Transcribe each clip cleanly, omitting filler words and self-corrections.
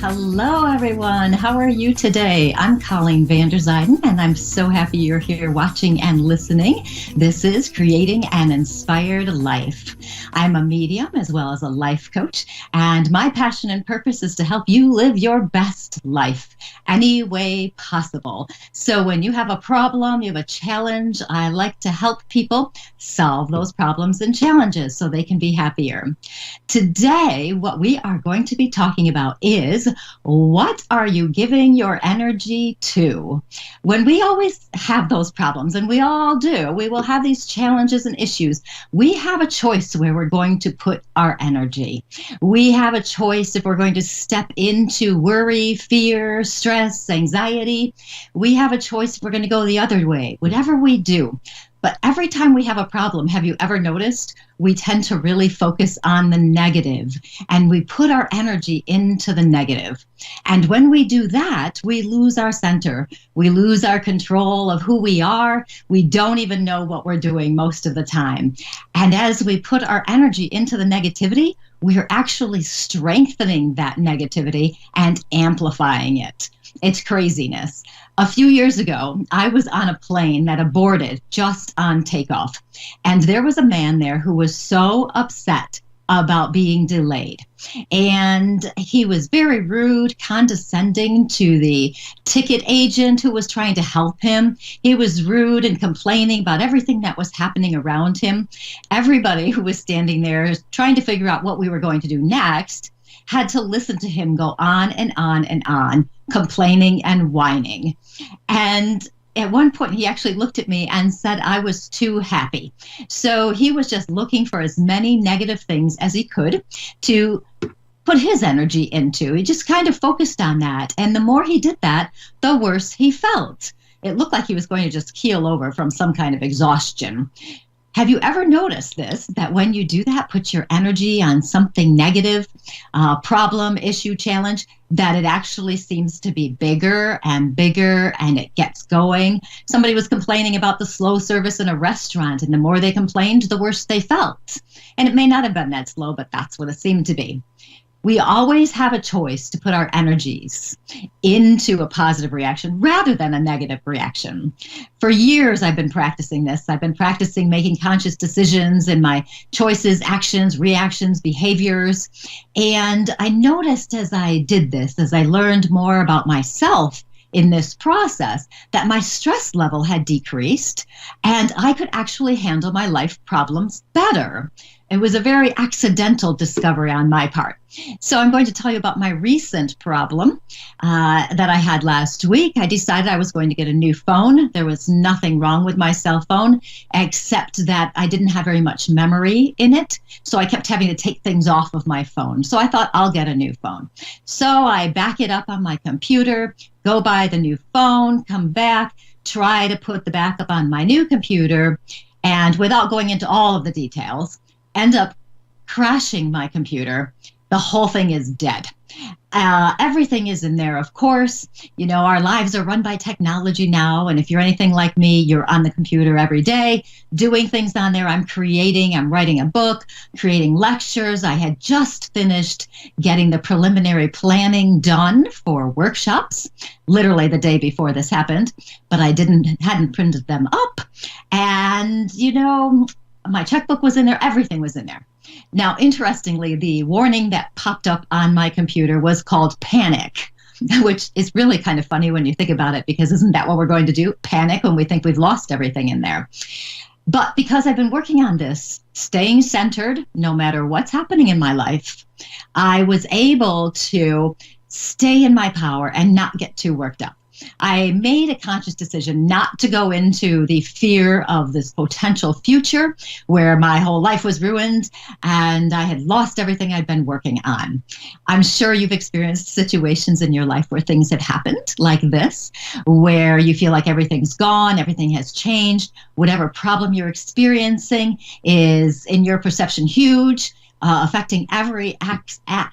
Hello, everyone. How are you today? I'm Colleen Vanderzyden, and I'm so happy you're here watching and listening. This is Creating an Inspired Life. I'm a medium as well as a life coach, and my passion and purpose is to help you live your best life any way possible. So when you have a problem, you have a challenge, I like to help people solve those problems and challenges so they can be happier. Today, what we are going to be talking about is what are you giving your energy to? When we always have those problems, and we all do, we will have these challenges and issues. We have a choice where we're going to put our energy. We have a choice if we're going to step into worry, fear, stress, anxiety. We have a choice if we're going to go the other way, whatever we do. But every time we have a problem, have you ever noticed we tend to really focus on the negative and we put our energy into the negative? And when we do that, we lose our center. We lose our control of who we are. We don't even know what we're doing most of the time. And as we put our energy into the negativity, we're actually strengthening that negativity and amplifying it. It's craziness. A few years ago, I was on a plane that aborted just on takeoff. And there was a man there who was so upset about being delayed. And he was very rude, condescending to the ticket agent who was trying to help him. He was rude and complaining about everything that was happening around him. Everybody who was standing there trying to figure out what we were going to do next had to listen to him go on and on and on, complaining and whining. And at one point, he actually looked at me and said I was too happy. So he was just looking for as many negative things as he could to put his energy into. He just kind of focused on that. And the more he did that, the worse he felt. It looked like he was going to just keel over from some kind of exhaustion. Have you ever noticed this, that when you do that, put your energy on something negative, problem, issue, challenge, that it actually seems to be bigger and it gets going? Somebody was complaining about the slow service in a restaurant, and the more they complained, the worse they felt. And it may not have been that slow, but that's what it seemed to be. We always have a choice to put our energies into a positive reaction rather than a negative reaction. For years, I've been practicing this. I've been practicing making conscious decisions in my choices, actions, reactions, behaviors. And I noticed as I did this, as I learned more about myself in this process, that my stress level had decreased and I could actually handle my life problems better. It was a very accidental discovery on my part. So I'm going to tell you about my recent problem that I had last week. I decided I was going to get a new phone. There was nothing wrong with my cell phone, except that I didn't have very much memory in it. So I kept having to take things off of my phone. So I thought I'll get a new phone. So I back it up on my computer, go buy the new phone, come back, try to put the backup on my new computer, and without going into all of the details, end up crashing my computer. The whole thing is dead. Everything is in there, of course. You know, our lives are run by technology now. And if you're anything like me, you're on the computer every day, doing things on there. I'm writing a book, creating lectures. I had just finished getting the preliminary planning done for workshops, literally the day before this happened, but I hadn't printed them up. And, you know, my checkbook was in there, everything was in there. Now, interestingly, the warning that popped up on my computer was called panic, which is really kind of funny when you think about it, because isn't that what we're going to do? Panic when we think we've lost everything in there. But because I've been working on this, staying centered, no matter what's happening in my life, I was able to stay in my power and not get too worked up. I made a conscious decision not to go into the fear of this potential future where my whole life was ruined and I had lost everything I'd been working on. I'm sure you've experienced situations in your life where things have happened like this, where you feel like everything's gone, everything has changed, whatever problem you're experiencing is, in your perception, huge. Affecting every aspect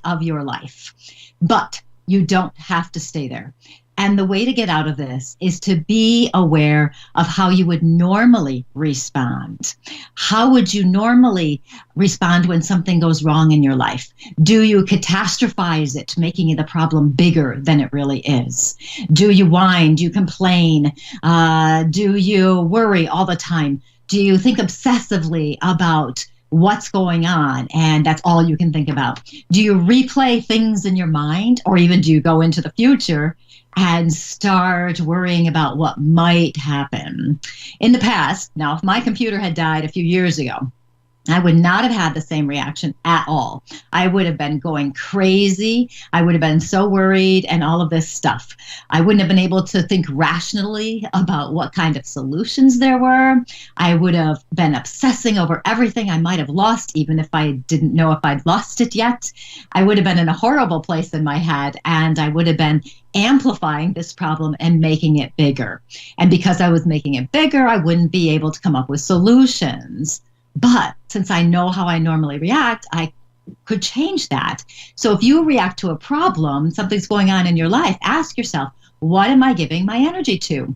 of your life. But you don't have to stay there. And the way to get out of this is to be aware of how you would normally respond. How would you normally respond when something goes wrong in your life? Do you catastrophize it, making the problem bigger than it really is? Do you whine? Do you complain? Do you worry all the time? Do you think obsessively about what's going on and that's all you can think about? Do you replay things in your mind, or even do you go into the future and start worrying about what might happen? In the past, now, if my computer had died a few years ago, I would not have had the same reaction at all. I would have been going crazy. I would have been so worried and all of this stuff. I wouldn't have been able to think rationally about what kind of solutions there were. I would have been obsessing over everything I might have lost, even if I didn't know if I'd lost it yet. I would have been in a horrible place in my head, and I would have been amplifying this problem and making it bigger. And because I was making it bigger, I wouldn't be able to come up with solutions. But since I know how I normally react, I could change that. So if you react to a problem, something's going on in your life, ask yourself, what am I giving my energy to?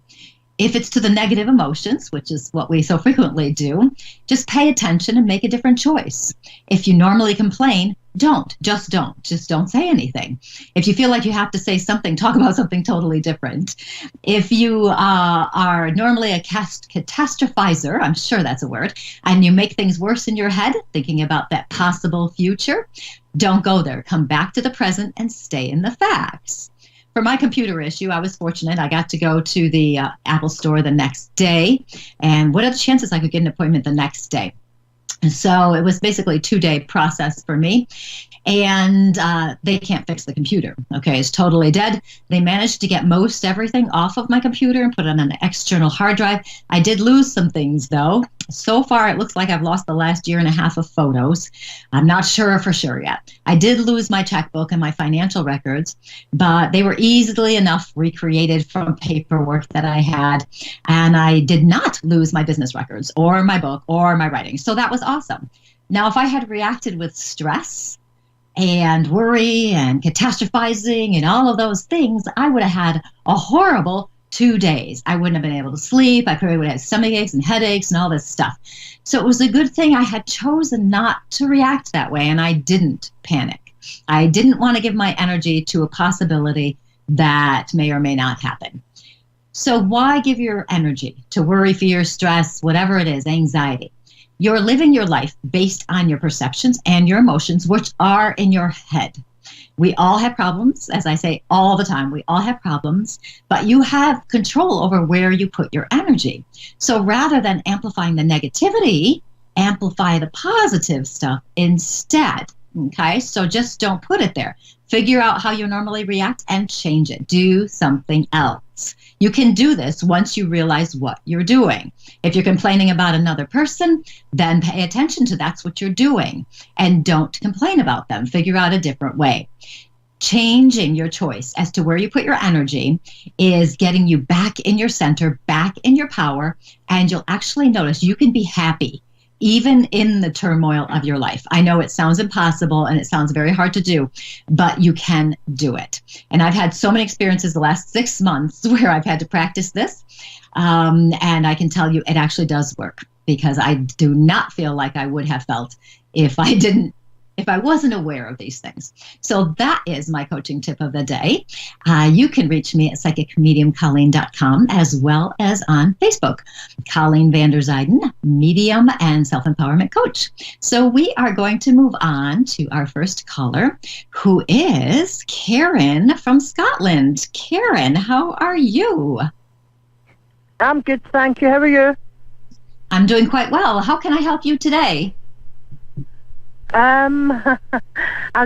If it's to the negative emotions, which is what we so frequently do, just pay attention and make a different choice. If you normally complain, just don't say anything. If you feel like you have to say something, talk about something totally different. If you are normally a catastrophizer, I'm sure that's a word, and you make things worse in your head, thinking about that possible future, don't go there. Come back to the present and stay in the facts. For my computer issue, I was fortunate. I got to go to the Apple store the next day. And what are the chances I could get an appointment the next day? And so it was basically a 2-day process for me. And they can't fix the computer. Okay, it's totally dead. They managed to get most everything off of my computer and put it on an external hard drive. I did lose some things, though. So far, it looks like I've lost the last 1.5 years of photos. I'm not sure for sure yet. I did lose my checkbook and my financial records, but they were easily enough recreated from paperwork that I had. And I did not lose my business records or my book or my writing. So that was awesome. Now, if I had reacted with stress and worry and catastrophizing and all of those things, I would have had a horrible 2 days. I wouldn't have been able to sleep. I probably would have had stomach aches and headaches and all this stuff. So it was a good thing I had chosen not to react that way, and I didn't panic. I didn't want to give my energy to a possibility that may or may not happen. So why give your energy to worry, fear, stress, whatever it is, anxiety? You're living your life based on your perceptions and your emotions, which are in your head. We all have problems, as I say all the time. We all have problems, but you have control over where you put your energy. So rather than amplifying the negativity, amplify the positive stuff instead. Okay, so just don't put it there. Figure out how you normally react and change it. Do something else. You can do this once you realize what you're doing. If you're complaining about another person, then pay attention to that's what you're doing and don't complain about them. Figure out a different way. Changing your choice as to where you put your energy is getting you back in your center, back in your power, and you'll actually notice you can be happy even in the turmoil of your life. I know it sounds impossible and it sounds very hard to do, but you can do it. And I've had so many experiences the last 6 months where I've had to practice this. And I can tell you it actually does work, because I do not feel like I would have felt if I wasn't aware of these things. So that is my coaching tip of the day. You can reach me at psychicmediumcolleen.com as well as on Facebook. Colleen Vanderzyden, medium and self-empowerment coach. So we are going to move on to our first caller, who is Karen from Scotland. Karen, how are you? I'm good, thank you. How are you? I'm doing quite well. How can I help you today? I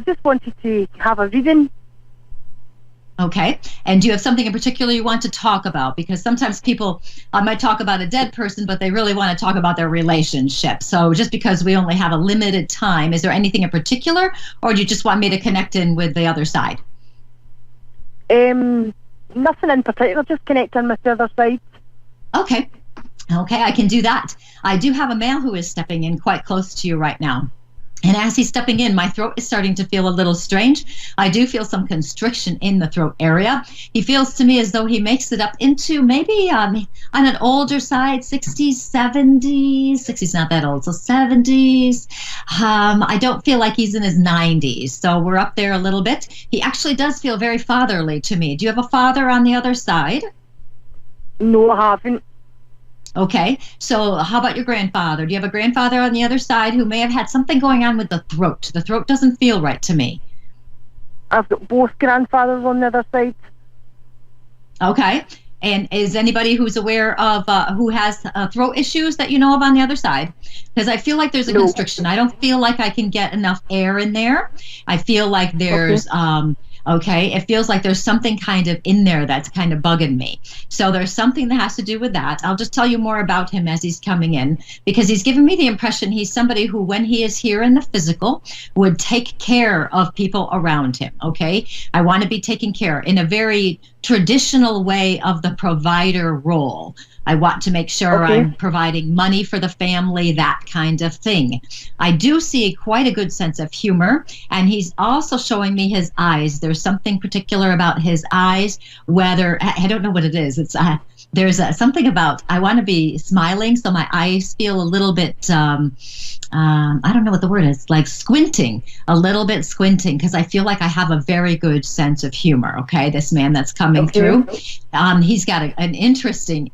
just wanted to have a reading. Okay. And do you have something in particular you want to talk about? Because sometimes people might talk about a dead person, but they really want to talk about their relationship. So just because we only have a limited time, is there anything in particular, or do you just want me to connect in with the other side? Nothing in particular, just connecting with the other side. Okay. Okay, I can do that. I do have a male who is stepping in quite close to you right now. And as he's stepping in, my throat is starting to feel a little strange. I do feel some constriction in the throat area. He feels to me as though he makes it up into maybe on an older side, 60s, 70s. 60s not that old, so 70s. I don't feel like he's in his 90s, so we're up there a little bit. He actually does feel very fatherly to me. Do you have a father on the other side? No, I haven't. Okay, so how about your grandfather? Do you have a grandfather on the other side who may have had something going on with the throat? The throat doesn't feel right to me. I've got both grandfathers on the other side. Okay, and is anybody who's aware of who has throat issues that you know of on the other side? Because I feel like there's a constriction. I don't feel like I can get enough air in there. I feel like there's okay, it feels like there's something kind of in there that's kind of bugging me. So there's something that has to do with that. I'll just tell you more about him as he's coming in, because he's given me the impression he's somebody who, when he is here in the physical, would take care of people around him, okay? I want to be taken care in a very traditional way of the provider role. I want to make sure I'm providing money for the family, that kind of thing. I do see quite a good sense of humor, and he's also showing me his eyes. There's something particular about his eyes, whether, I don't know what it is. It's there's something about, I want to be smiling, so my eyes feel a little bit, I don't know what the word is, like squinting, a little bit squinting, because I feel like I have a very good sense of humor, okay, this man that's coming through. He's got an interesting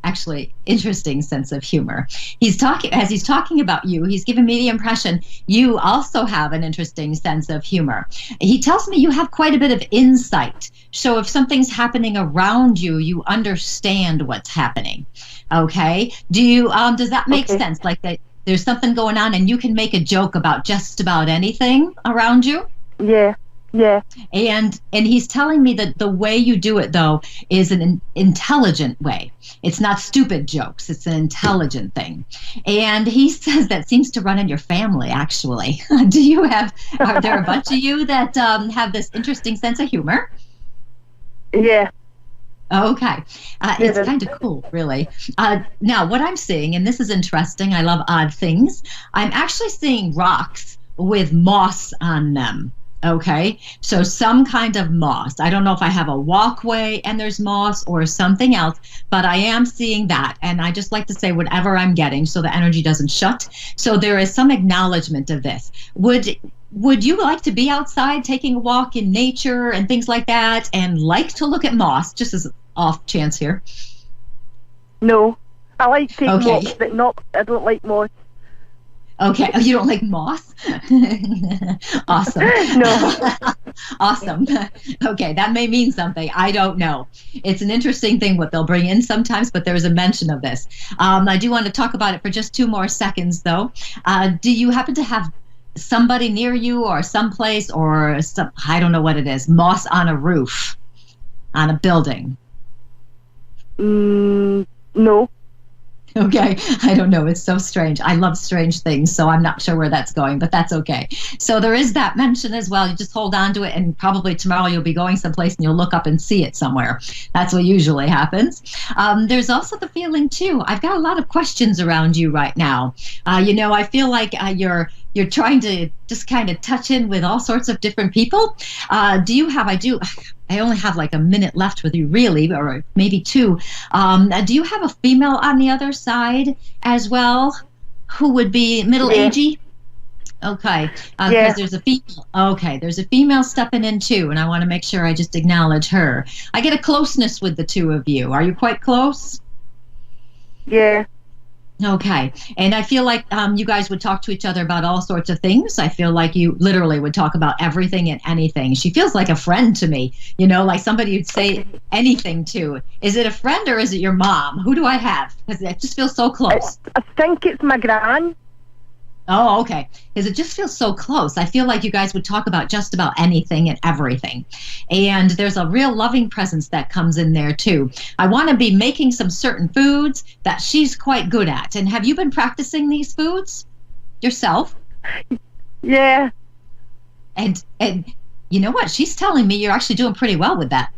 sense of humor. As he's talking about you, he's given me the impression you also have an interesting sense of humor. He tells me you have quite a bit of insight. So if something's happening around you, you understand what's happening. Okay? Does that make sense? Like that there's something going on and you can make a joke about just about anything around you? Yeah. Yeah. And he's telling me that the way you do it, though, is an intelligent way. It's not stupid jokes. It's an intelligent thing. And he says that seems to run in your family, actually. Are there a bunch of you that have this interesting sense of humor? Yeah. Okay. It's kind of cool, really. Now, what I'm seeing, and this is interesting, I love odd things, I'm actually seeing rocks with moss on them. Okay, so some kind of moss. I don't know if I have a walkway and there's moss or something else, but I am seeing that. And I just like to say whatever I'm getting so the energy doesn't shut. So there is some acknowledgement of this. Would you like to be outside taking a walk in nature and things like that and like to look at moss, just as off chance here? No, I like taking walks, but I don't like moss. Okay, you don't like moss? Awesome. No. Awesome. Okay, that may mean something. I don't know. It's an interesting thing what they'll bring in sometimes, but there's a mention of this. I do want to talk about it for just 2 more seconds, though. Do you happen to have somebody near you or someplace or I don't know what it is, moss on a roof, on a building? No. Okay, I don't know. It's so strange. I love strange things, so I'm not sure where that's going, but that's okay. So there is that mention as well. You just hold on to it, and probably tomorrow you'll be going someplace and you'll look up and see it somewhere. That's what usually happens. There's also the feeling, too, I've got a lot of questions around you right now. I feel like you're trying to just kind of touch in with all sorts of different people. I only have like a minute left with you, really, or maybe 2. Do you have a female on the other side as well who would be middle-agey? Okay, because there's a female. Okay, there's a female stepping in too, and I want to make sure I just acknowledge her. I get a closeness with the 2 of you. Are you quite close? Yeah. Okay, and I feel like you guys would talk to each other about all sorts of things. I feel like you literally would talk about everything and anything. She feels like a friend to me, like somebody you'd say anything to. Is it a friend or is it your mom? Who do I have? Because it just feels so close. I think it's my gran. Oh, okay. Because it just feels so close. I feel like you guys would talk about just about anything and everything. And there's a real loving presence that comes in there, too. I want to be making some certain foods that she's quite good at. And have you been practicing these foods yourself? Yeah. And you know what? She's telling me you're actually doing pretty well with that.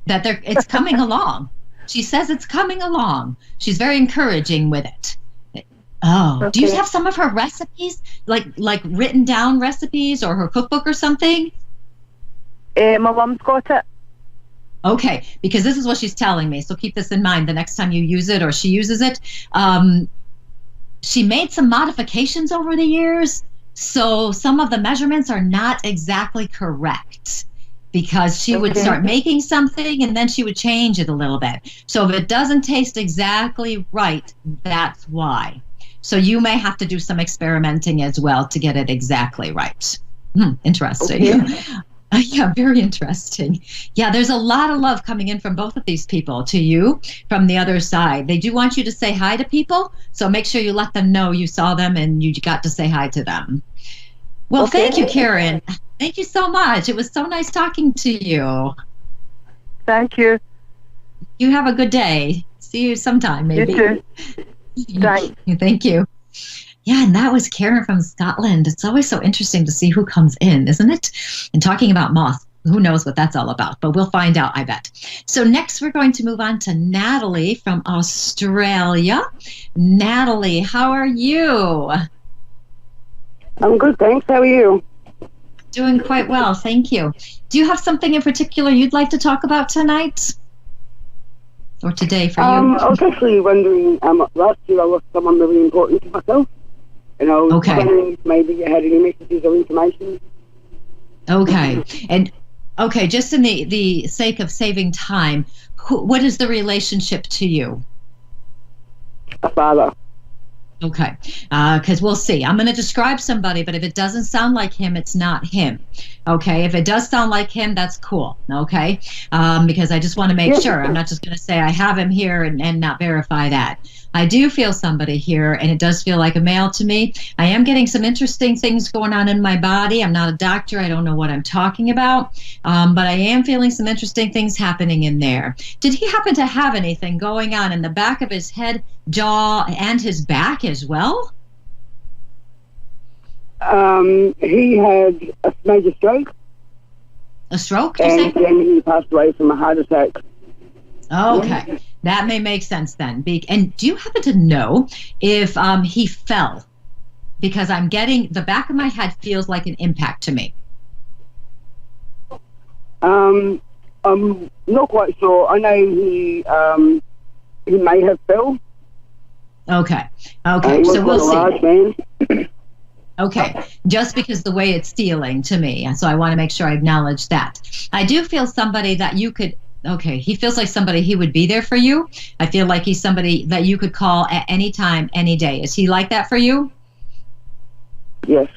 It's coming along. She says it's coming along. She's very encouraging with it. Oh, do you Okay. have some of her recipes, like written down recipes or her cookbook or something? My mum's got it. Okay, because this is what she's telling me. So keep this in mind the next time you use it or she uses it. Um, she made some modifications over the years, so some of the measurements are not exactly correct because she would Okay. start making something and then she would change it a little bit. So if it doesn't taste exactly right, that's why. So you may have to do some experimenting as well to get it exactly right. Interesting. Okay. Yeah, very interesting. Yeah, there's a lot of love coming in from both of these people to you from the other side. They do want you to say hi to people, so make sure you let them know you saw them and you got to say hi to them. Well, Okay. thank you, Karen. Thank you so much. It was so nice talking to you. Thank you. You have a good day. See you sometime, maybe. You too. Thanks. Thank you. Yeah, and that was Karen from Scotland. It's always so interesting to see who comes in, isn't it? And talking about moth, who knows what that's all about, but we'll find out, I bet. So next we're going to move on to Natalie from Australia. Natalie, how are you? I'm good, thanks. How are you? Doing quite well, thank you. Do you have something in particular you'd like to talk about tonight? Or today for you? I was actually wondering, last year I lost someone really important to myself, and I was wondering if maybe you had any messages or information. Okay. And okay, just in the sake of saving time, what is the relationship to you? A father. Okay, because we'll see. I'm going to describe somebody, but if it doesn't sound like him, it's not him. Okay, if it does sound like him, that's cool. Okay, because I just want to make sure. I'm not just going to say I have him here and not verify that. I do feel somebody here, and it does feel like a male to me. I am getting some interesting things going on in my body. I'm not a doctor. I don't know what I'm talking about, but I am feeling some interesting things happening in there. Did he happen to have anything going on in the back of his head, jaw, and his back as well? He had a major stroke. A stroke, and then he passed away from a heart attack. Okay, that may make sense then. And do you happen to know if he fell? Because I'm getting the back of my head feels like an impact to me. I'm not quite sure. I know he may have fell. Okay. He was So we'll a large man. Okay, just because the way it's feeling to me. So I want to make sure I acknowledge that. I do feel somebody that you could, okay, he feels like somebody he would be there for you. I feel like he's somebody that you could call at any time, any day. Is he like that for you? Yes.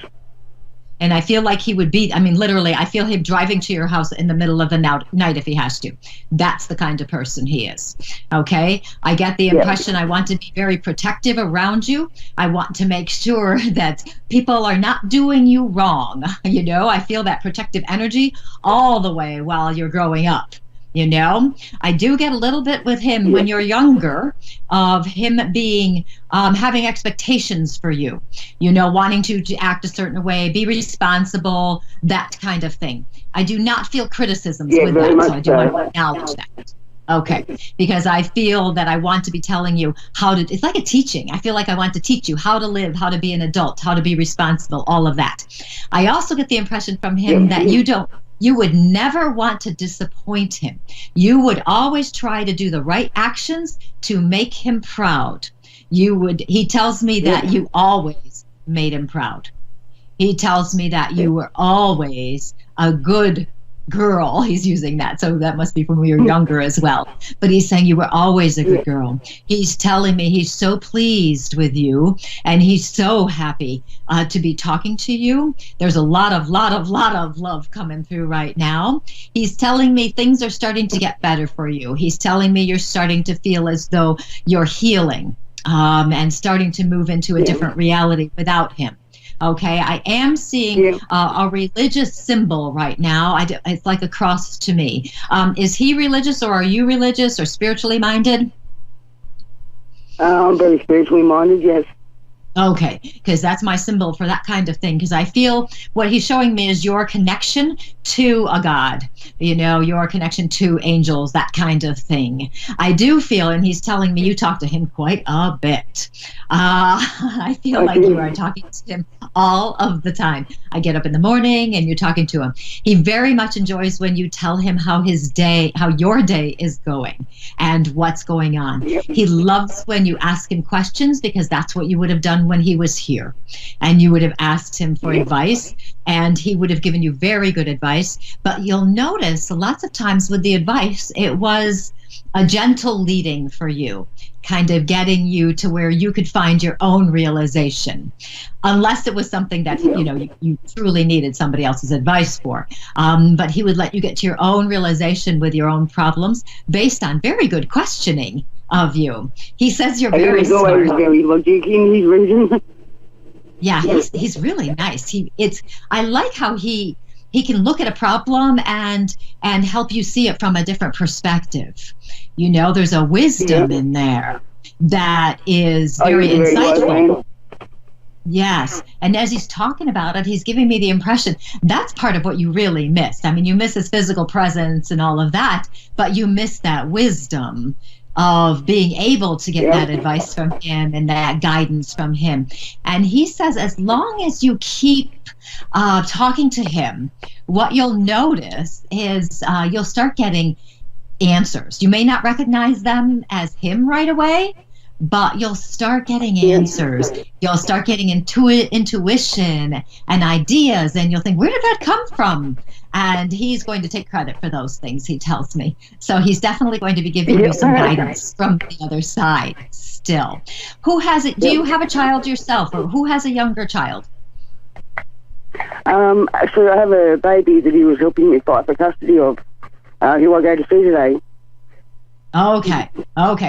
And I feel like he would be, I mean, literally, I feel him driving to your house in the middle of the night if he has to. That's the kind of person he is. Okay? I get the impression I want to be very protective around you. I want to make sure that people are not doing you wrong. You know, I feel that protective energy all the way while you're growing up. You know, I do get a little bit with him when you're younger of him being having expectations for you, you know, wanting to act a certain way, be responsible, that kind of thing. I do not feel criticisms with that, so I do want to acknowledge that. Okay, because I feel that I want to be telling you how to, it's like a teaching. I feel like I want to teach you how to live, how to be an adult, how to be responsible, all of that. I also get the impression from him that you would never want to disappoint him. You would always try to do the right actions to make him proud. He tells me that you always made him proud. He tells me that you were always a good girl. He's using that, so that must be from when you were younger as well. But he's saying you were always a good girl. He's telling me he's so pleased with you, and he's so happy to be talking to you. There's a lot of love coming through right now. He's telling me things are starting to get better for you. He's telling me you're starting to feel as though you're healing and starting to move into a different reality without him. Okay, I am seeing a religious symbol right now. It's like a cross to me. Is he religious, or are you religious or spiritually minded? I'm very spiritually minded, yes. Okay, because that's my symbol for that kind of thing. Because I feel what he's showing me is your connection to a God, your connection to angels, that kind of thing. I do feel, and he's telling me you talk to him quite a bit. I feel like you are talking to him all of the time. I get up in the morning and you're talking to him. He very much enjoys when you tell him how your day is going and what's going on. He loves when you ask him questions, because that's what you would have done when he was here. And you would have asked him for advice, and he would have given you very good advice. But you'll notice lots of times with the advice, it was a gentle leading for you, kind of getting you to where you could find your own realization, unless it was something that you truly needed somebody else's advice for. But he would let you get to your own realization with your own problems based on very good questioning of you. He says you're very smart. I was very logical in his reason. Yeah, he's really nice. I like how he can look at a problem and help you see it from a different perspective. There's a wisdom in there that is very insightful. Yes. And as he's talking about it, he's giving me the impression that's part of what you really missed. I mean, you miss his physical presence and all of that, but you miss that wisdom of being able to get that advice from him and that guidance from him. And he says, as long as you keep talking to him, what you'll notice is you'll start getting answers. You may not recognize them as him right away, but you'll start getting answers. You'll start getting intuition and ideas, and you'll think, where did that come from? And he's going to take credit for those things, he tells me. So he's definitely going to be giving you some guidance from the other side still. Who has it? Do you have a child yourself, or who has a younger child? Actually, I have a baby that he was helping me fight for custody of. Who I go to see today. Okay,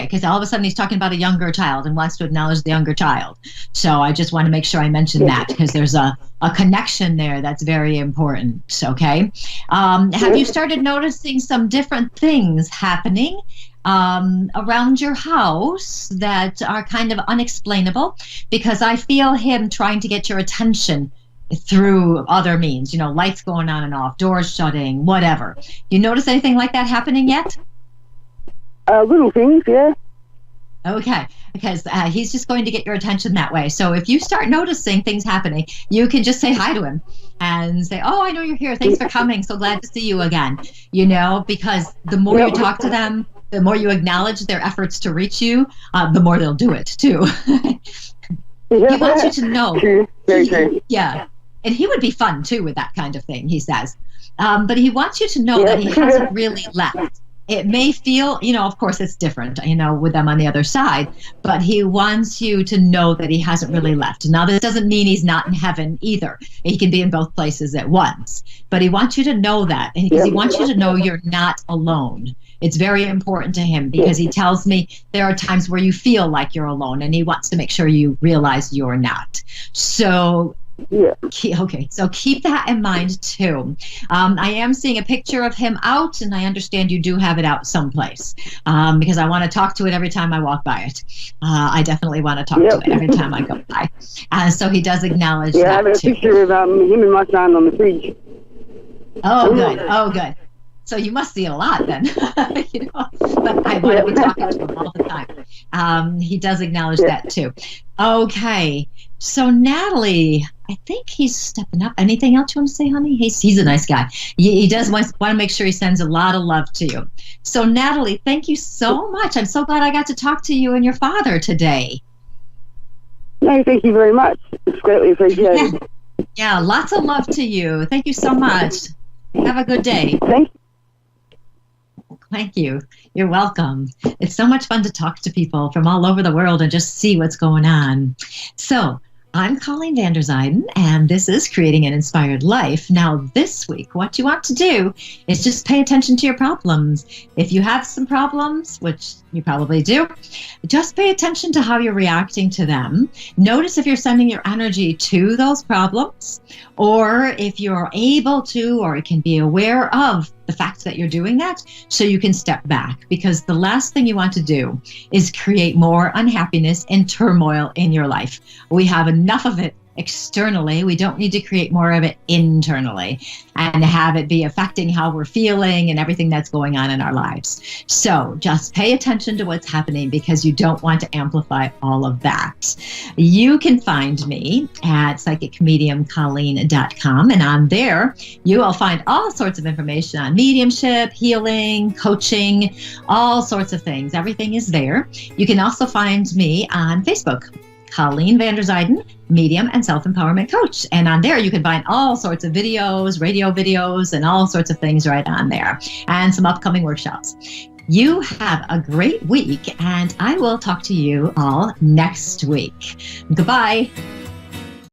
because all of a sudden he's talking about a younger child and wants to acknowledge the younger child. So I just want to make sure I mention that, because there's a connection there that's very important, okay? Have you started noticing some different things happening around your house that are kind of unexplainable? Because I feel him trying to get your attention through other means, lights going on and off, doors shutting, whatever. You notice anything like that happening yet? Little things, yeah. Okay, because he's just going to get your attention that way. So if you start noticing things happening, you can just say hi to him and say, oh, I know you're here. Thanks for coming. So glad to see you again. Because the more you talk to them, the more you acknowledge their efforts to reach you, the more they'll do it too. He wants you to know. True. Very true. Yeah. And he would be fun too with that kind of thing, he says. But he wants you to know that he hasn't really left. It may feel, of course it's different, with them on the other side, but he wants you to know that he hasn't really left. Now, this doesn't mean he's not in heaven either. He can be in both places at once, but he wants you to know that, because he wants you to know you're not alone. It's very important to him, because he tells me there are times where you feel like you're alone, and he wants to make sure you realize you're not. So okay, so keep that in mind too. I am seeing a picture of him out, and I understand you do have it out someplace, because I want to talk to it every time I walk by it. I definitely want to talk to it every time I go by. So he does acknowledge that too. I have a picture of him and my son on the fridge. Oh, good. So you must see it a lot then. But I want to be talking to him all the time. He does acknowledge that too. Okay. So Natalie, I think he's stepping up. Anything else you want to say, honey? He's a nice guy. He does want to make sure he sends a lot of love to you. So Natalie, thank you so much. I'm so glad I got to talk to you and your father today. No, thank you very much. It's greatly appreciated. Yeah, lots of love to you. Thank you so much. Have a good day. Thank you. You're welcome. It's so much fun to talk to people from all over the world and just see what's going on. So I'm Colleen Vanderzyden, and this is Creating an Inspired Life. Now, this week, what you want to do is just pay attention to your problems. If you have some problems, which You probably do. Just pay attention to how you're reacting to them. Notice if you're sending your energy to those problems, or if you're able to, or can be aware of the fact that you're doing that, so you can step back. Because the last thing you want to do is create more unhappiness and turmoil in your life. We have enough of it externally. We don't need to create more of it internally and have it be affecting how we're feeling and everything that's going on in our lives. So just pay attention to what's happening, because you don't want to amplify all of that. You can find me at psychicmediumcolleen.com, and on there you will find all sorts of information on mediumship, healing, coaching, all sorts of things. Everything is there. You can also find me on Facebook, Colleen Vanderzyden, medium and self-empowerment coach. And on there, you can find all sorts of videos, radio videos, and all sorts of things right on there, and some upcoming workshops. You have a great week, and I will talk to you all next week. Goodbye.